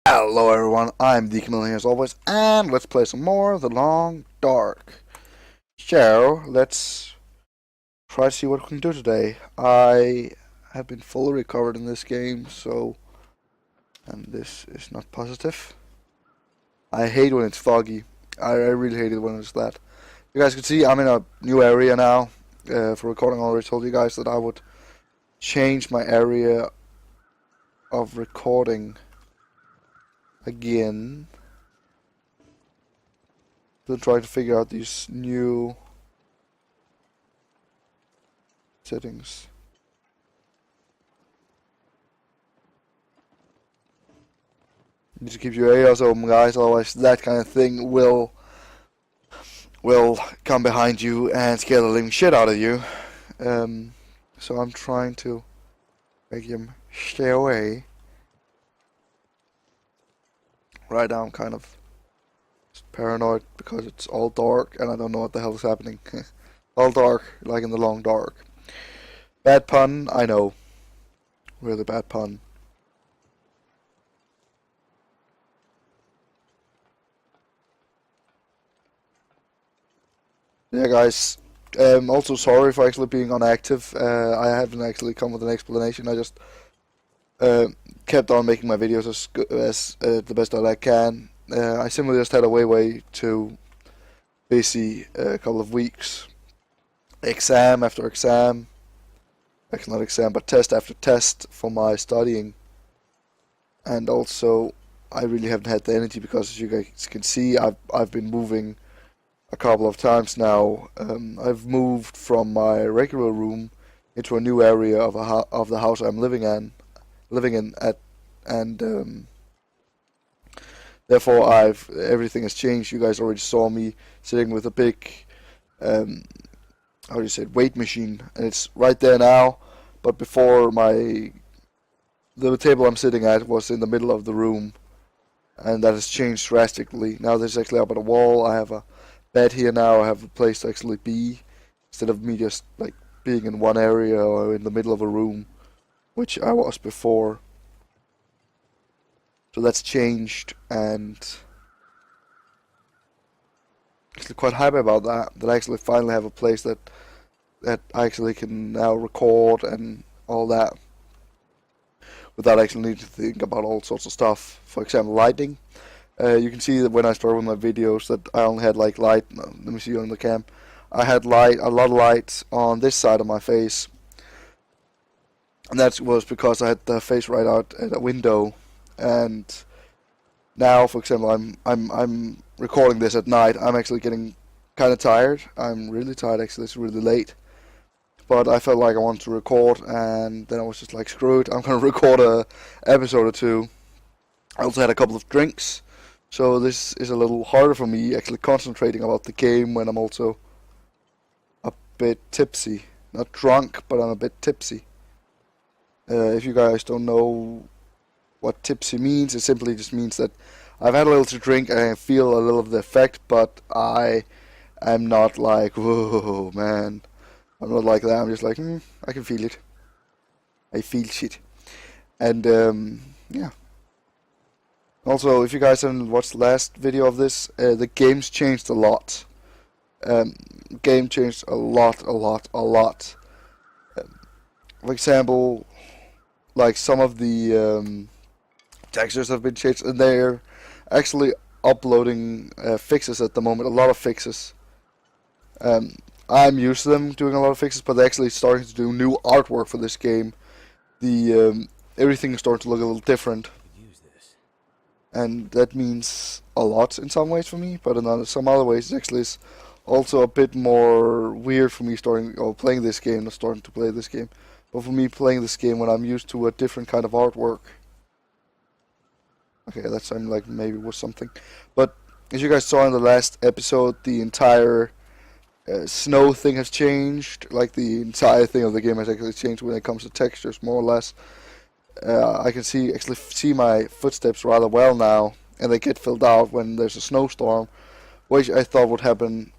Hello everyone, I'm TheKameleon as always, and let's play some more The Long Dark. So, let's try to see what we can do today. I have been fully recovered in this game, and this is not positive. I hate when it's foggy. I really hate it when it's that. You guys can see I'm in a new area now. For recording, I already told you guys that I would change my area of recording again. Still trying to figure out these new settings. Need to keep your ears open, guys, otherwise that kind of thing will come behind you and scare the living shit out of you. So I'm trying to make him stay away. Right now I'm kind of paranoid because it's all dark and I don't know what the hell is happening. All dark, like in the long dark. Bad pun, I know. Really bad pun. Yeah, guys. Also sorry for actually being inactive. I haven't actually come with an explanation. I just uh, kept on making my videos as the best that I can. I simply just had a way too busy couple of weeks. Exam after exam. Actually, not exam, but test after test for my studying. And also, I really haven't had the energy because, as you guys can see, I've been moving a couple of times now. I've moved from my regular room into a new area of the house I'm living in at, and therefore I've everything has changed. You guys already saw me sitting with a big, um, how do you say it, weight machine, and it's right there now. But before the table I'm sitting at was in the middle of the room, and that has changed drastically. Now there's actually up on the wall. I have a bed here now. I have a place to actually be instead of me just like being in one area or in the middle of a room, which I was before. So that's changed, and actually quite happy about that. That I actually finally have a place that I actually can now record and all that without actually needing to think about all sorts of stuff. For example, lighting. You can see that when I started with my videos that I only had like light. Let me see on the cam. I had a lot of light on this side of my face, and that was because I had the face right out at a window. And now, for example, I'm recording this at night. I'm actually getting kind of tired. I'm really tired. Actually, it's really late. But I felt like I wanted to record, and then I was just like, screw it. I'm gonna record a episode or two. I also had a couple of drinks. So this is a little harder for me actually concentrating about the game when I'm also a bit tipsy. Not drunk, but I'm a bit tipsy. If you guys don't know what tipsy means, it simply just means that I've had a little to drink and I feel a little of the effect, but I am not like, whoa, man. I'm not like that. I'm just like, I can feel it. I feel shit. And, yeah. Also, if you guys haven't watched the last video of this, the game's changed a lot. Um, game changed a lot, a lot, a lot. For example, like some of the textures have been changed, and they're actually uploading fixes at the moment. A lot of fixes. Um, I'm used to them doing a lot of fixes, but they're actually starting to do new artwork for this game. The everything is starting to look a little different, and that means a lot in some ways for me, but in some other ways it actually is also a bit more weird for me starting or playing this game, not starting to play this game, but for me playing this game when I'm used to a different kind of artwork. Okay, that sounded like maybe was something, but as you guys saw in the last episode, the entire snow thing has changed. Like the entire thing of the game has actually changed when it comes to textures, more or less. I can see my footsteps rather well now, and they get filled out when there's a snowstorm, which I thought would happen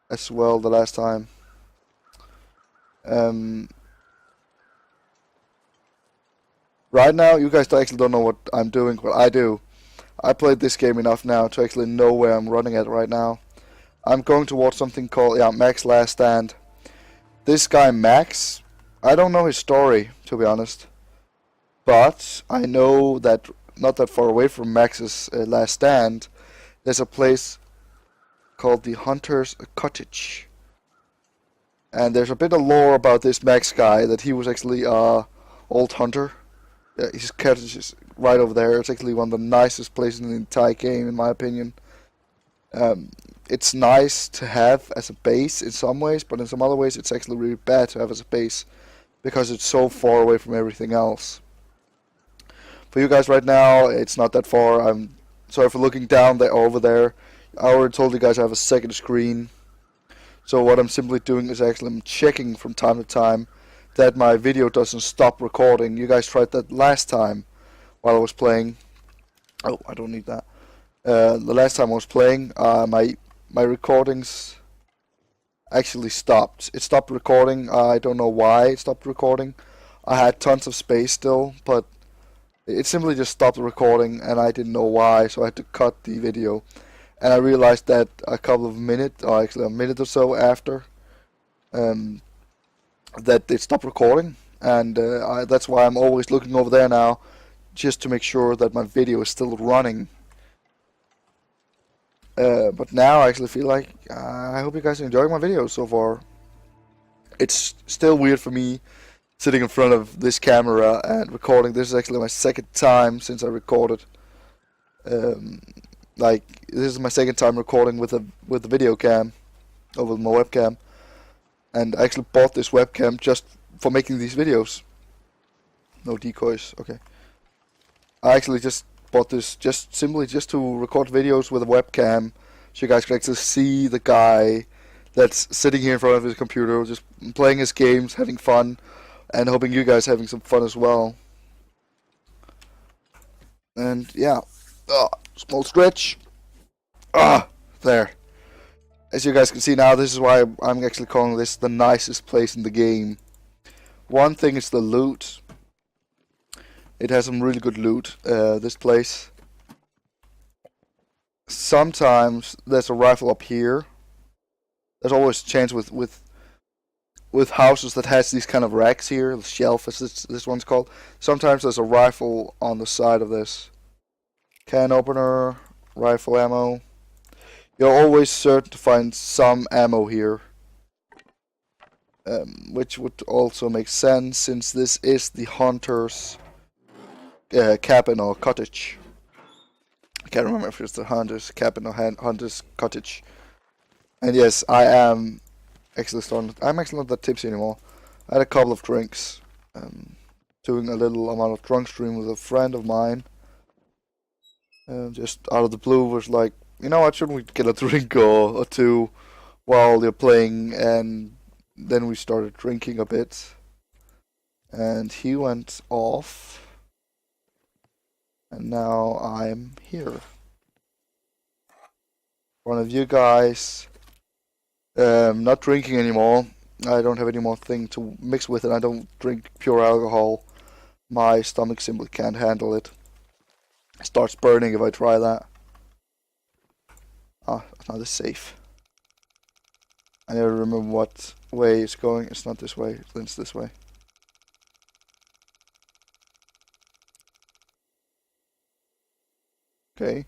as well the last time. Um, Right now, you guys actually don't know what I'm doing, but I do. I played this game enough now to actually know where I'm running at right now. I'm going towards something called, yeah, Max Last Stand. This guy Max, I don't know his story, to be honest. But I know that not that far away from Max's Last Stand, there's a place called the Hunter's Cottage. And there's a bit of lore about this Max guy, that he was actually a old hunter. His cottage is right over there. It's actually one of the nicest places in the entire game, in my opinion. Um, it's nice to have as a base in some ways, but in some other ways it's actually really bad to have as a base because it's so far away from everything else. For you guys right now, it's not that far. I'm sorry for looking down there over there. I already told you guys I have a second screen. So what I'm simply doing is actually I'm checking from time to time that my video doesn't stop recording. You guys tried that last time while I was playing. Oh, I don't need that. The last time I was playing, my recordings actually stopped. It stopped recording. I don't know why it stopped recording. I had tons of space still, but it simply just stopped recording, and I didn't know why, so I had to cut the video. And I realized that a couple of minutes, or actually a minute or so after, um, that it stopped recording, and that's why I'm always looking over there now, just to make sure that my video is still running. But now I actually feel like I hope you guys are enjoying my videos so far. It's still weird for me sitting in front of this camera and recording. This is actually my second time since I recorded. Um, like this is my second time recording with the video cam, or with my webcam. And I actually bought this webcam just for making these videos. No decoys, okay. I actually just bought this simply to record videos with a webcam, so you guys can actually see the guy that's sitting here in front of his computer, just playing his games, having fun, and hoping you guys having some fun as well. And yeah, small stretch. There. As you guys can see now, this is why I'm actually calling this the nicest place in the game. One thing is the loot. It has some really good loot, this place. Sometimes there's a rifle up here. There's always a chance with houses that has these kind of racks here, the shelf as this one's called. Sometimes there's a rifle on the side of this. Can opener, rifle ammo. You're always certain to find some ammo here. Which would also make sense since this is the hunter's cabin or cottage. I can't remember if it's the hunter's cabin or hunter's cottage. And yes, I am actually I'm actually not that tipsy anymore. I had a couple of drinks, doing a little amount of drunk stream with a friend of mine. Just out of the blue was like, you know what, shouldn't we get a drink or two while you're playing? And then we started drinking a bit. And he went off. And now I'm here. One of you guys. Not drinking anymore. I don't have any more thing to mix with it. I don't drink pure alcohol. My stomach simply can't handle it. It starts burning if I try that. Ah, now it's safe. I never remember what way it's going. It's not this way, then it's this way. Okay.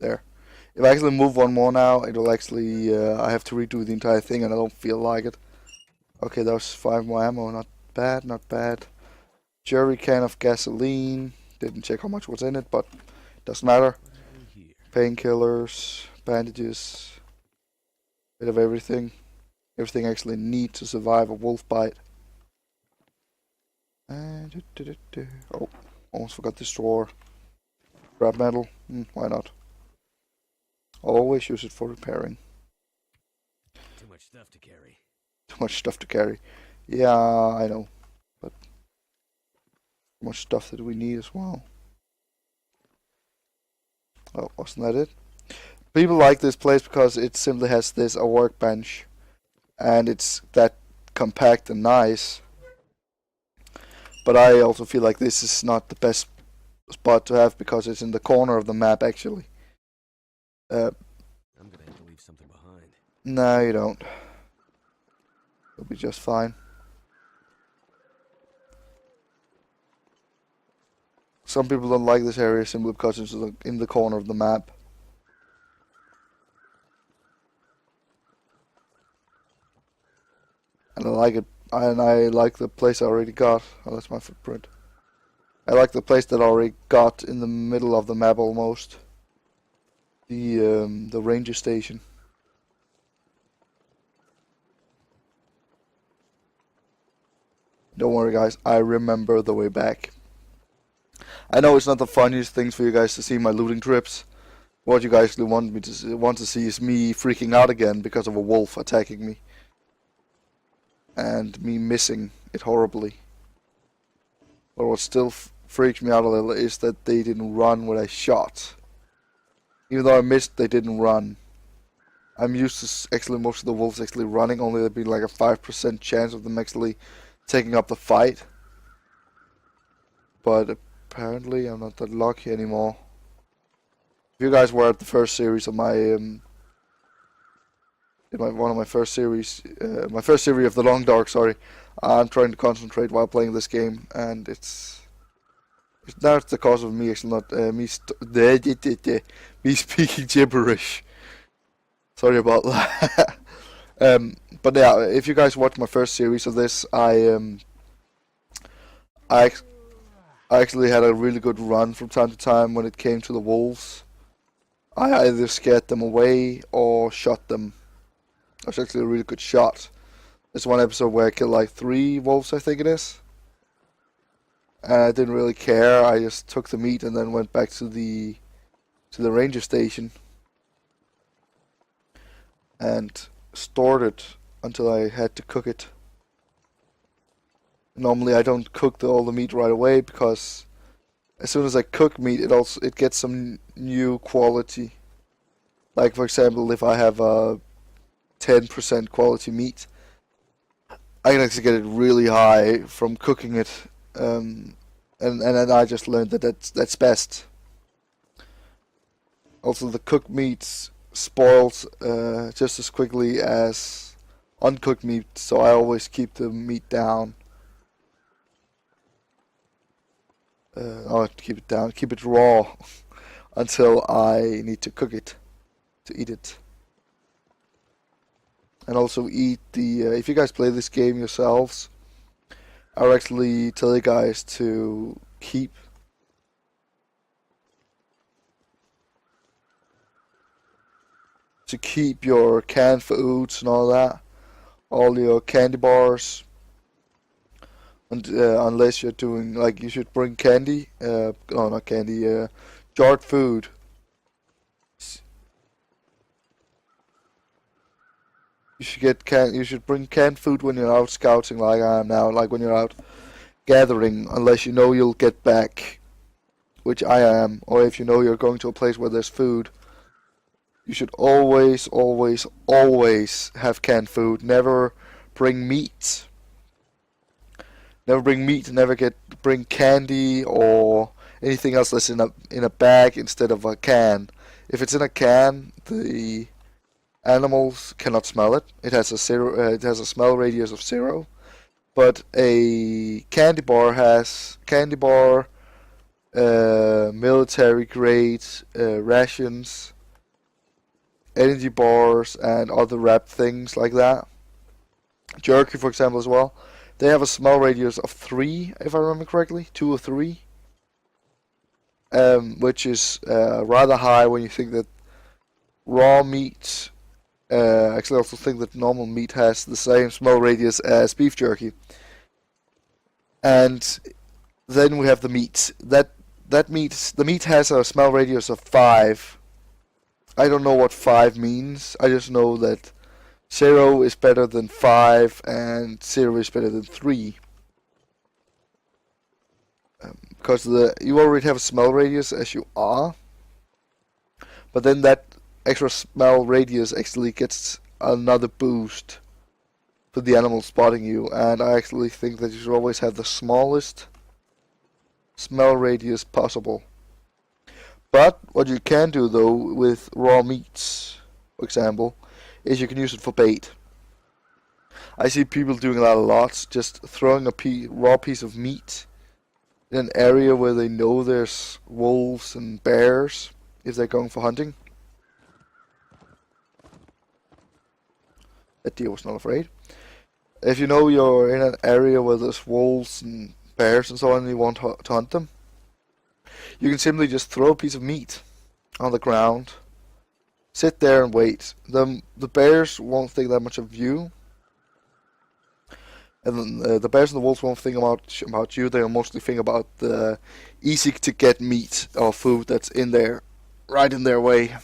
There. If I actually move one more now, it'll actually, I have to redo the entire thing and I don't feel like it. Okay, that was 5 more ammo, not bad, not bad. Jerry can of gasoline, didn't check how much was in it, but doesn't matter. Painkillers, bandages, bit of everything. Everything I actually need to survive a wolf bite. Oh, almost forgot this drawer. Scrap metal, why not? Always use it for repairing. Too much stuff to carry. Too much stuff to carry. Yeah, I know. But too much stuff that we need as well. Oh, wasn't that it? People like this place because it simply has this a workbench. And it's that compact and nice. But I also feel like this is not the best spot to have because it's in the corner of the map actually. I'm gonna have to leave something behind. No, you don't. It'll be just fine. Some people don't like this area simply because it's in the corner of the map. And I like it, and I like the place I already got. Oh, that's my footprint. I like the place that I already got in the middle of the map almost. The ranger station. Don't worry guys, I remember the way back. I know it's not the funniest things for you guys to see my looting trips. What you guys want to see is me freaking out again because of a wolf attacking me. And me missing it horribly. But what still freaks me out a little is that they didn't run when I shot. Even though I missed, they didn't run. I'm used to actually most of the wolves actually running, only there'd be like a 5% chance of them actually taking up the fight. But apparently I'm not that lucky anymore. If you guys were at the first series of my one of my first series of the Long Dark, sorry, I'm trying to concentrate while playing this game, and it's not the cause of me actually not me speaking gibberish. Sorry about that. But yeah, if you guys watch my first series of this, I actually had a really good run from time to time when it came to the wolves. I either scared them away or shot them. It was actually a really good shot. There's one episode where I killed like 3 wolves, I think it is. And I didn't really care. I just took the meat and then went back to the ranger station and stored it until I had to cook it. Normally I don't cook all the meat right away because as soon as I cook meat, it gets some new quality. Like for example, if I have a 10% quality meat, I can actually get it really high from cooking it, and then I just learned that that's best. Also, the cooked meat spoils just as quickly as uncooked meat, so I always keep the meat down. Keep it raw until I need to cook it to eat it. And also eat the, if you guys play this game yourselves, I would actually tell you guys to keep your canned foods and all that, all your candy bars, and unless you're doing, like, you should bring candy, no, not candy, jarred food. You should bring canned food when you're out scouting, like I am now, like when you're out gathering, unless you know you'll get back, which I am, or if you know you're going to a place where there's food. You should always, always, always have canned food. Never bring meat. Never bring meat. Bring candy or anything else that's in a bag instead of a can. If it's in a can, the animals cannot smell it. It has a smell radius of 0. But a candy bar has military grade rations, energy bars, and other wrapped things like that. Jerky, for example, as well. They have a smell radius of 3, if I remember correctly, 2 or 3, which is rather high when you think that raw meat. Actually, I also think that normal meat has the same smell radius as beef jerky. And then we have the meat. The meat has a smell radius of 5. I don't know what 5 means. I just know that 0 is better than 5 and 0 is better than 3. Because you already have a smell radius as you are. But then that extra smell radius actually gets another boost for the animal spotting you. And I actually think that you should always have the smallest smell radius possible. But what you can do though with raw meats, for example, is you can use it for bait. I see people doing that a lot, just throwing a raw piece of meat in an area where they know there's wolves and bears if they're going for hunting. That deer was not afraid. If you know you're in an area where there's wolves and bears and so on and you want to hunt them, you can simply just throw a piece of meat on the ground, sit there and wait. The bears won't think that much of you, and then the bears and the wolves won't think about you. They'll mostly think about the easy to get meat or food that's in there, right in their way.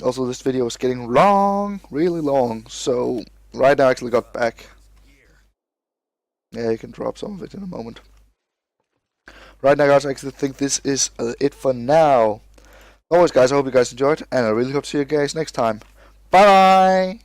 Also, this video is getting long, really long, so right now I actually got back. Yeah, you can drop some of it in a moment. Right now, guys, I actually think this is it for now. Always, guys, I hope you guys enjoyed, and I really hope to see you guys next time. Bye!